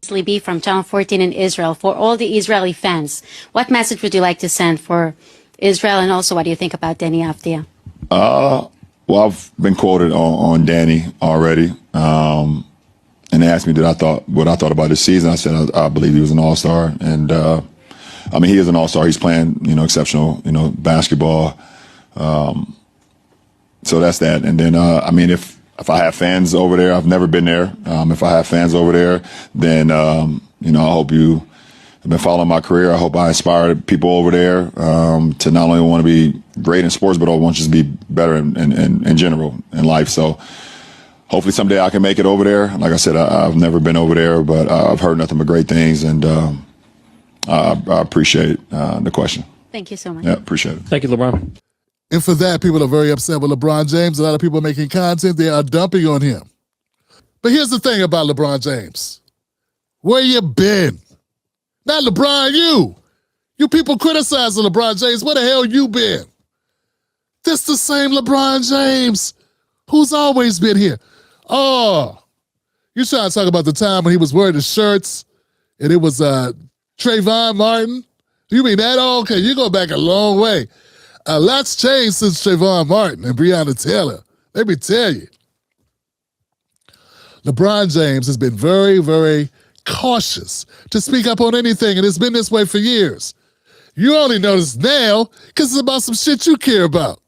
Libby from Channel 14 in Israel. For all the Israeli fans, what message would you like to send for Israel, and also what do you think about Danny Avdia? Well, I've been quoted on Danny already, and they asked me what I thought about this season. I said I believe he was an all-star, and I mean, he is an all-star. He's playing exceptional basketball. So that's that. And then I mean, if I have fans over there, I've never been there. If I have fans over there, then I hope you have been following my career. I hope I inspire people over there to not only want to be great in sports, but I want you to be better in general in life. So hopefully someday I can make it over there. Like I said, I've never been over there, but I've heard nothing but great things, and I appreciate the question. Thank you so much. Yeah, appreciate it. Thank you, LeBron. And for that, people are very upset with LeBron James. A lot of people are making content. They are dumping on him. But here's the thing about LeBron James. Where you been? Not LeBron, you. You people criticizing LeBron James. Where the hell you been? This the same LeBron James who's always been here. Oh, you trying to talk about the time when he was wearing the shirts and it was Trayvon Martin? You mean that? Oh, okay, you go back a long way. A lot's changed since Trayvon Martin and Breonna Taylor. Let me tell you. LeBron James has been very, very cautious to speak up on anything, and it's been this way for years. You only notice now because it's about some shit you care about.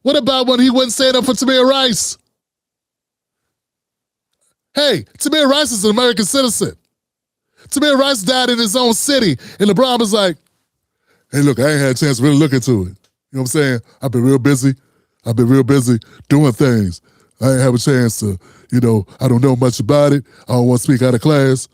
What about when he wouldn't stand up for Tamir Rice? Hey, Tamir Rice is an American citizen. Tamir Rice died in his own city, and LeBron was like, hey, look, I ain't had a chance to really look into it. You know what I'm saying? I've been real busy. Doing things. I ain't have a chance to, I don't know much about it. I don't want to speak out of class.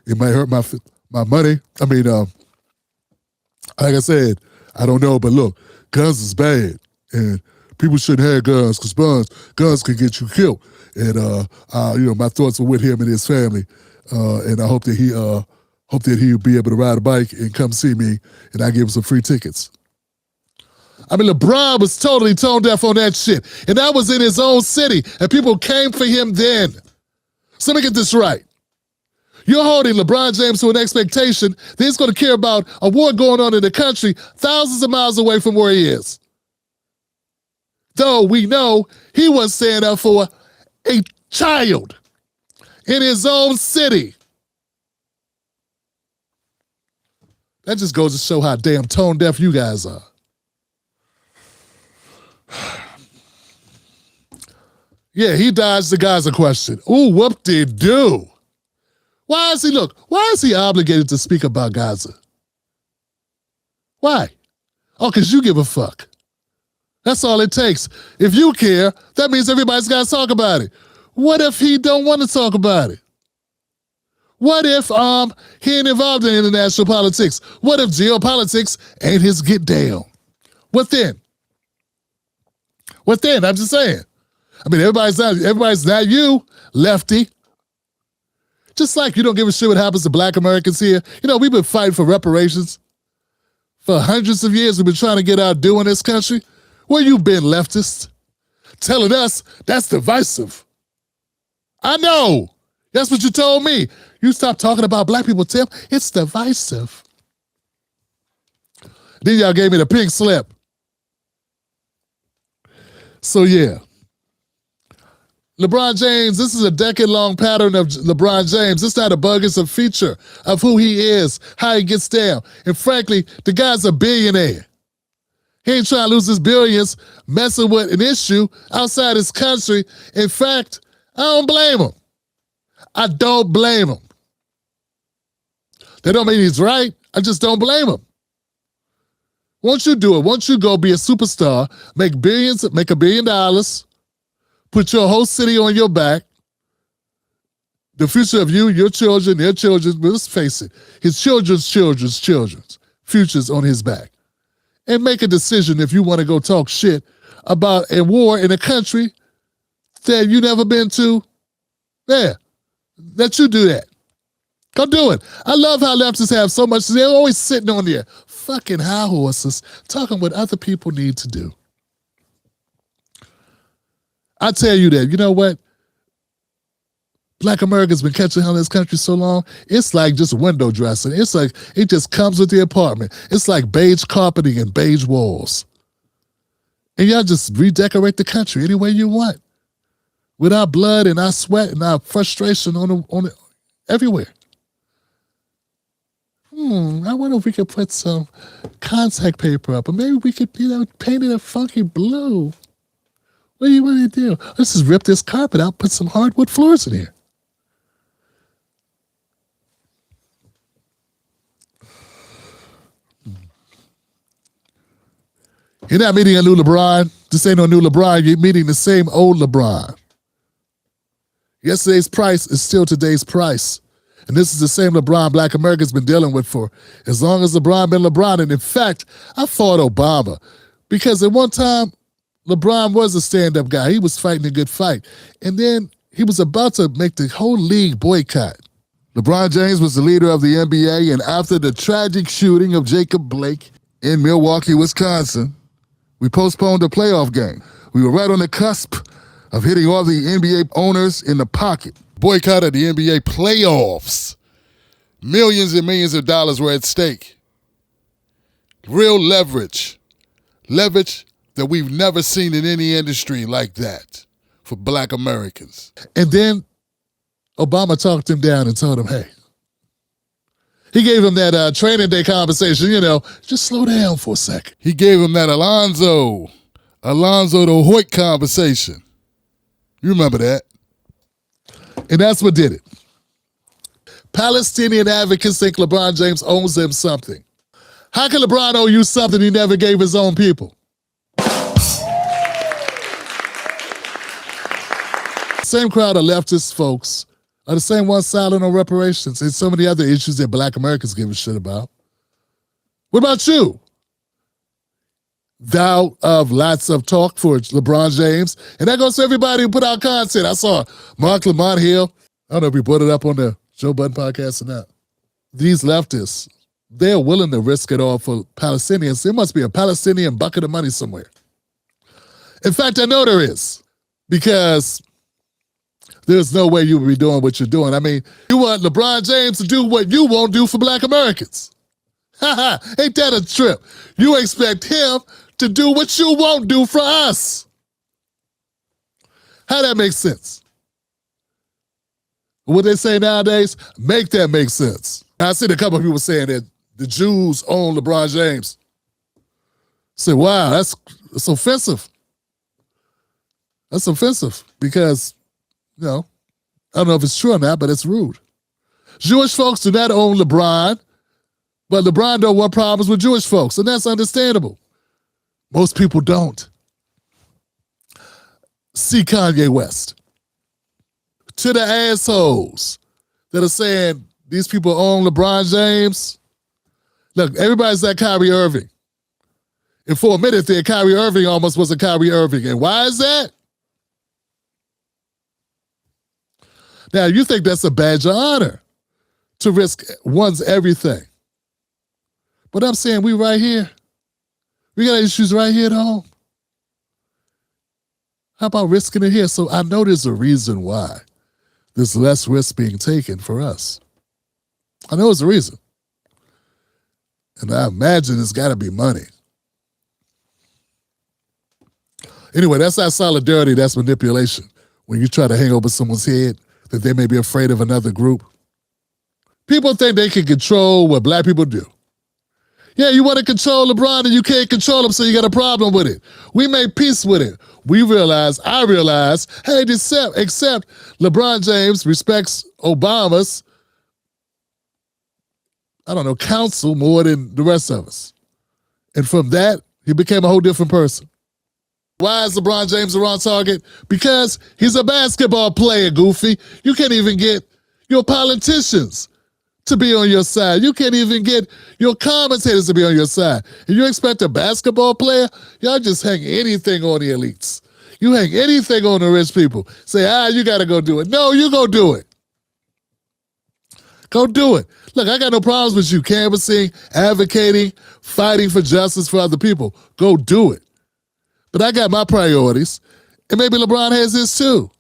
It might hurt my money. I mean, like I said, I don't know, but look, guns is bad, and people shouldn't have guns because guns can get you killed. And my thoughts are with him and his family, and I hope that he'll be able to ride a bike and come see me, and I give him some free tickets. I mean, LeBron was totally tone deaf on that shit, and that was in his own city, and people came for him then. So let me get this right. You're holding LeBron James to an expectation that he's going to care about a war going on in the country thousands of miles away from where he is. Though we know he wasn't standing up for a child in his own city. That just goes to show how damn tone deaf you guys are. Yeah, he dodged the Gaza question. Ooh, whoop-de-doo. Why is he obligated to speak about Gaza? Why? Oh, because you give a fuck. That's all it takes. If you care, that means everybody's got to talk about it. What if he don't want to talk about it? What if he ain't involved in international politics? What if geopolitics ain't his get down? What then? I'm just saying. I mean, everybody's not you, lefty. Just like you don't give a shit what happens to black Americans here. We've been fighting for reparations. For hundreds of years, we've been trying to get our due in this country. Where you been, leftists? Telling us that's divisive. I know. That's what you told me. You stop talking about black people, Tim. It's divisive. Then y'all gave me the pink slip. So yeah. LeBron James, this is a decade-long pattern of LeBron James. It's not a bug, it's a feature of who he is, how he gets down. And frankly, the guy's a billionaire. He ain't trying to lose his billions messing with an issue outside his country. In fact, I don't blame him. I don't blame him. That don't mean he's right. I just don't blame him. Won't you do it? Won't you go be a superstar, make $1 billion, put your whole city on your back, the future of you, your children, their children, but let's face it, his children's future's on his back. And make a decision if you want to go talk shit about a war in a country that you never been to. Yeah, let you do that. Go do it. I love how leftists have so much. They're always sitting on their fucking high horses talking what other people need to do. I tell you that, you know what? Black Americans been catching hell in this country so long, it's like just window dressing. It's like it just comes with the apartment. It's like beige carpeting and beige walls. And y'all just redecorate the country any way you want. With our blood and our sweat and our frustration on it everywhere. I wonder if we could put some contact paper up, or maybe we could, paint it a funky blue. What do you want to do? Let's just rip this carpet out, put some hardwood floors in here. You're not meeting a new LeBron. This ain't no new LeBron. You're meeting the same old LeBron. Yesterday's price is still today's price. And this is the same LeBron Black America's been dealing with for as long as LeBron been LeBron. And in fact, I fought Obama because at one time, LeBron was a stand-up guy. He was fighting a good fight. And then he was about to make the whole league boycott. LeBron James was the leader of the NBA, and after the tragic shooting of Jacob Blake in Milwaukee, Wisconsin, we postponed the playoff game. We were right on the cusp of hitting all the NBA owners in the pocket. Boycotted the NBA playoffs. Millions and millions of dollars were at stake. Real leverage. Leverage that we've never seen in any industry like that for Black Americans. And then Obama talked him down and told him, hey, he gave him that training day conversation, just slow down for a second. He gave him that Alonzo the Hoyt conversation. You remember that? And that's what did it. Palestinian advocates think LeBron James owes them something. How can LeBron owe you something he never gave his own people? Same crowd of leftist folks are the same ones silent on reparations and so many other issues that Black Americans give a shit about. What about you? Thou of lots of talk for LeBron James. And that goes to everybody who put out content. I saw Mark Lamont Hill. I don't know if he put it up on the Joe Budden podcast or not. These leftists, they're willing to risk it all for Palestinians. There must be a Palestinian bucket of money somewhere. In fact, I know there is. Because there's no way you would be doing what you're doing. I mean, you want LeBron James to do what you won't do for Black Americans. Ain't that a trip? You expect him to do what you won't do for us. How that makes sense? What they say nowadays, make that make sense. I seen a couple of people saying that the Jews own LeBron James. I said, wow, that's offensive. That's offensive because, I don't know if it's true or not, but it's rude. Jewish folks do not own LeBron, but LeBron don't want problems with Jewish folks, and that's understandable. Most people don't. See Kanye West. To the assholes that are saying these people own LeBron James, look, everybody's like Kyrie Irving. And for a minute there, Kyrie Irving almost was a Kyrie Irving. And why is that? Now, you think that's a badge of honor to risk one's everything. But I'm saying we right here. We got issues right here at home. How about risking it here? So I know there's a reason why there's less risk being taken for us. I know there's a reason. And I imagine it's got to be money. Anyway, that's not solidarity, that's manipulation. When you try to hang over someone's head that they may be afraid of another group. People think they can control what Black people do. Yeah, you want to control LeBron and you can't control him, so you got a problem with it. We made peace with it. I realize, hey, except LeBron James respects Obama's, counsel more than the rest of us. And from that, he became a whole different person. Why is LeBron James the wrong target? Because he's a basketball player, Goofy. You can't even get your politicians to be on your side. You can't even get your commentators to be on your side. And you expect a basketball player? Y'all just hang anything on the elites. You hang anything on the rich people. Say, you got to go do it. No, you go do it. Go do it. Look, I got no problems with you canvassing, advocating, fighting for justice for other people. Go do it. But I got my priorities, and maybe LeBron has his too.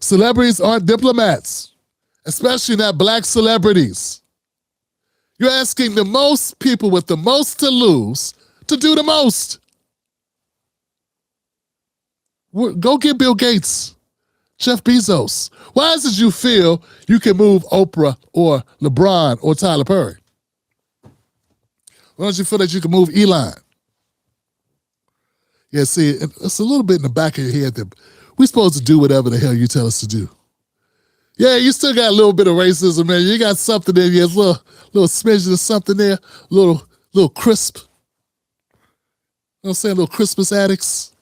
Celebrities aren't diplomats, especially not black celebrities. You're asking the most people with the most to lose to do the most. Go get Bill Gates, Jeff Bezos. Why is it you feel you can move Oprah or LeBron or Tyler Perry? Why don't you feel that you can move Elon? Yeah, see, it's a little bit in the back of your head that we're supposed to do whatever the hell you tell us to do. Yeah, you still got a little bit of racism there. You got something in you, a little smidgen of something there, little crisp. You know what I'm saying? Little Christmas addicts.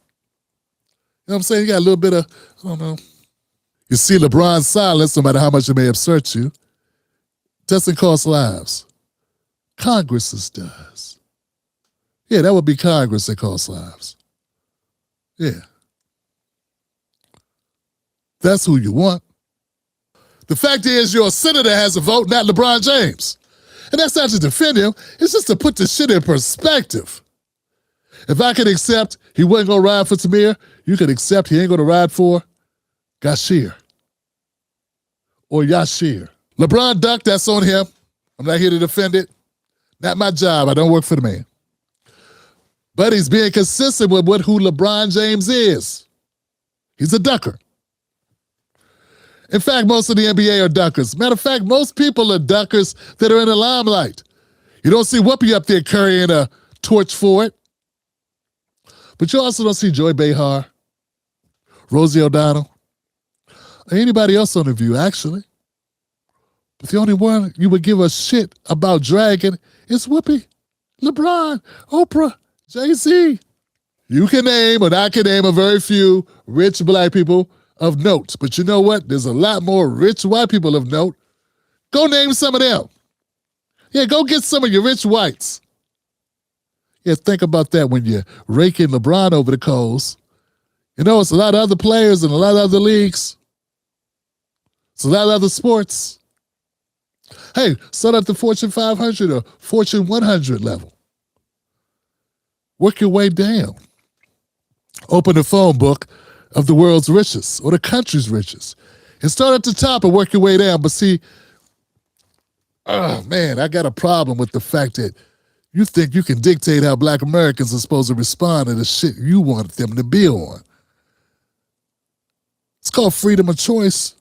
You know what I'm saying? You got a little bit of, I don't know. You see LeBron's silence, no matter how much it may upset you, doesn't cost lives. Congress's does. Yeah, that would be Congress that costs lives. Yeah. That's who you want. The fact is, your senator has a vote, not LeBron James. And that's not to defend him. It's just to put the shit in perspective. If I could accept he wasn't going to ride for Tamir, you could accept he ain't going to ride for Gashir or Yashir. LeBron ducked, that's on him. I'm not here to defend it. Not my job. I don't work for the man. But he's being consistent with who LeBron James is. He's a ducker. In fact, most of the NBA are duckers. Matter of fact, most people are duckers that are in the limelight. You don't see Whoopi up there carrying a torch for it. But you also don't see Joy Behar, Rosie O'Donnell, or anybody else on The View, actually. But the only one you would give a shit about dragging is Whoopi, LeBron, Oprah, Jay-Z. You can name, or I can name, a very few rich black people of note. But you know what? There's a lot more rich white people of note. Go name some of them. Yeah, go get some of your rich whites. Yeah, think about that when you're raking LeBron over the coals. You know, it's a lot of other players in a lot of other leagues. It's a lot of other sports. Hey, start at the Fortune 500 or Fortune 100 level. Work your way down. Open the phone book of the world's richest or the country's richest. And start at the top and work your way down. But see, oh man, I got a problem with the fact that you think you can dictate how black Americans are supposed to respond to the shit you want them to be on. It's called freedom of choice.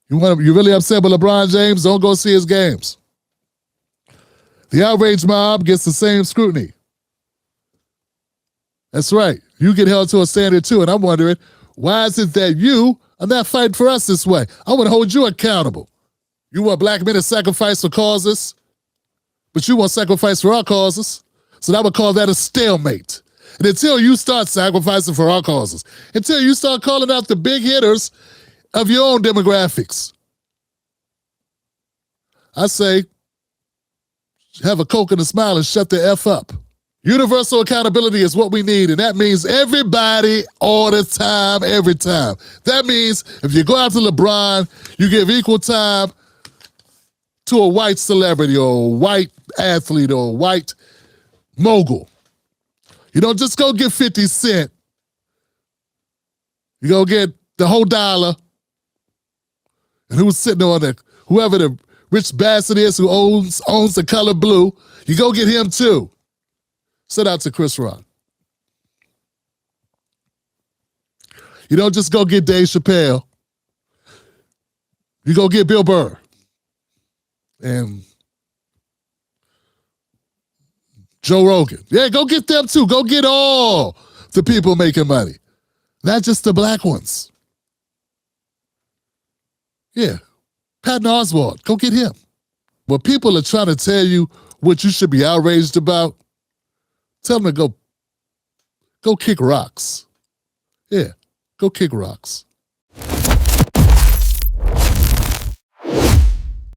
You really upset with LeBron James? Don't go see his games. The outrage mob gets the same scrutiny. That's right. You get held to a standard too, and I'm wondering, why is it that you are not fighting for us this way? I want to hold you accountable. You want black men to sacrifice for causes, but you won't sacrifice for our causes. So I would call that a stalemate. And until you start sacrificing for our causes, until you start calling out the big hitters of your own demographics, I say, have a Coke and a smile and shut the F up. Universal accountability is what we need, and that means everybody all the time, every time. That means if you go after LeBron, you give equal time to a white celebrity or a white athlete or a white mogul. You don't just go get 50 Cent. You go get the whole dollar. And who's sitting on it? Whoever the rich bastard is who owns the color blue, you go get him too. Shout out to Chris Rock. You don't just go get Dave Chappelle. You go get Bill Burr. And Joe Rogan. Yeah, go get them too. Go get all the people making money. Not just the black ones. Yeah. Patton Oswalt. Go get him. When people are trying to tell you what you should be outraged about, tell them to go kick rocks. Yeah, go kick rocks.